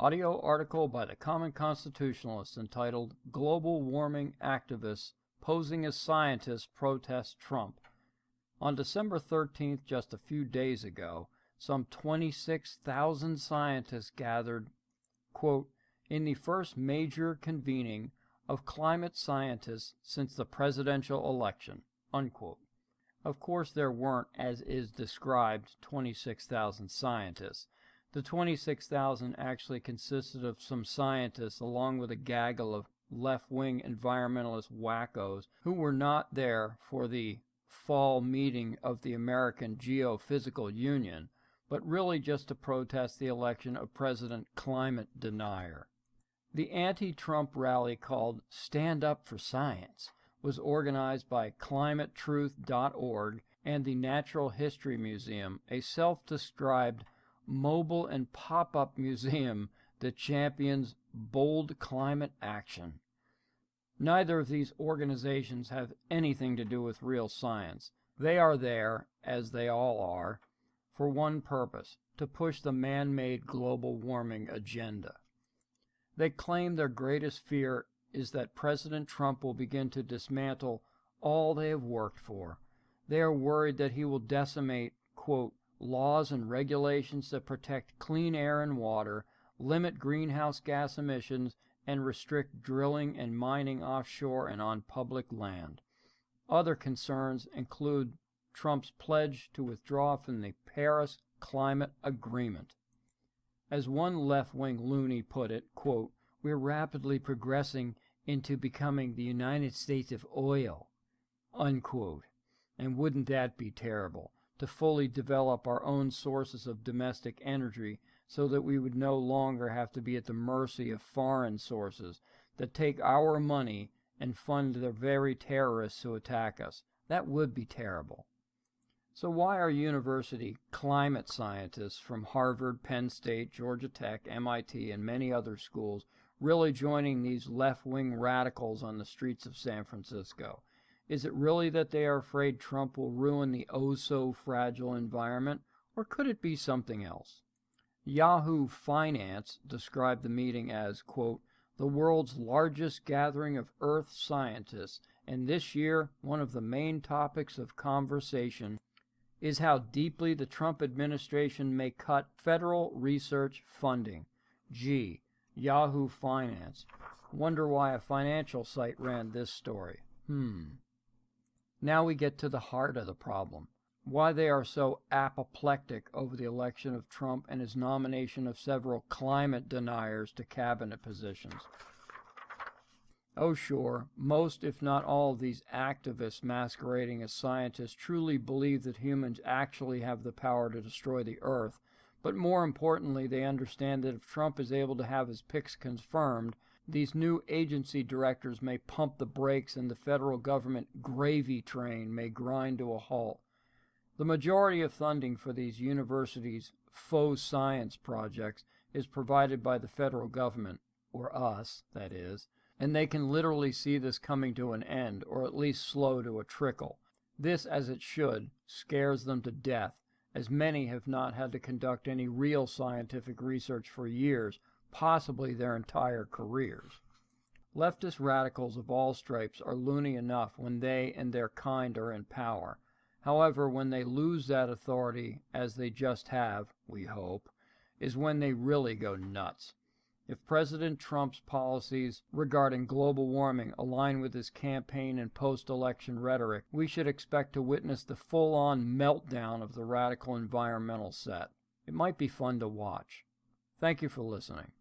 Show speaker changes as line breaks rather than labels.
Audio article by the Common Constitutionalist entitled Global Warming Activists Posing as Scientists Protest Trump. On December 13th, just a few days ago, some 26,000 scientists gathered, quote, in the first major convening of climate scientists since the presidential election, unquote. Of course, there weren't, as is described, 26,000 scientists. The 26,000 actually consisted of some scientists along with a gaggle of left-wing environmentalist wackos who were not there for the fall meeting of the American Geophysical Union, but really just to protest the election of President Climate Denier. The anti-Trump rally called Stand Up for Science was organized by climatetruth.org and the Natural History Museum, a self-described mobile and pop-up museum that champions bold climate action. Neither of these organizations have anything to do with real science. They are there, as they all are, for one purpose, to push the man-made global warming agenda. They claim their greatest fear is that President Trump will begin to dismantle all they have worked for. They are worried that he will decimate, quote, laws and regulations that protect clean air and water, limit greenhouse gas emissions, and restrict drilling and mining offshore and on public land. Other concerns include Trump's pledge to withdraw from the Paris Climate Agreement. As one left-wing loony put it, quote, we're rapidly progressing into becoming the United States of oil, unquote. And wouldn't that be terrible, to fully develop our own sources of domestic energy so that we would no longer have to be at the mercy of foreign sources that take our money and fund the very terrorists who attack us. That would be terrible. So why are university climate scientists from Harvard, Penn State, Georgia Tech, MIT, and many other schools really joining these left-wing radicals on the streets of San Francisco? Is it really that they are afraid Trump will ruin the oh-so-fragile environment, or could it be something else? Yahoo Finance described the meeting as, quote, the world's largest gathering of Earth scientists, and this year one of the main topics of conversation is how deeply the Trump administration may cut federal research funding. Gee, Yahoo Finance. Wonder why a financial site ran this story. Now we get to the heart of the problem. Why they are so apoplectic over the election of Trump and his nomination of several climate deniers to cabinet positions. Oh sure, most if not all of these activists masquerading as scientists truly believe that humans actually have the power to destroy the earth, but more importantly they understand that if Trump is able to have his picks confirmed, these new agency directors may pump the brakes and the federal government gravy train may grind to a halt. The majority of funding for these universities' faux science projects is provided by the federal government, or us, that is, and they can literally see this coming to an end, or at least slow to a trickle. This, as it should, scares them to death, as many have not had to conduct any real scientific research for years, possibly their entire careers. Leftist radicals of all stripes are loony enough when they and their kind are in power. However, when they lose that authority, as they just have, we hope, is when they really go nuts. If President Trump's policies regarding global warming align with his campaign and post-election rhetoric, we should expect to witness the full-on meltdown of the radical environmental set. It might be fun to watch. Thank you for listening.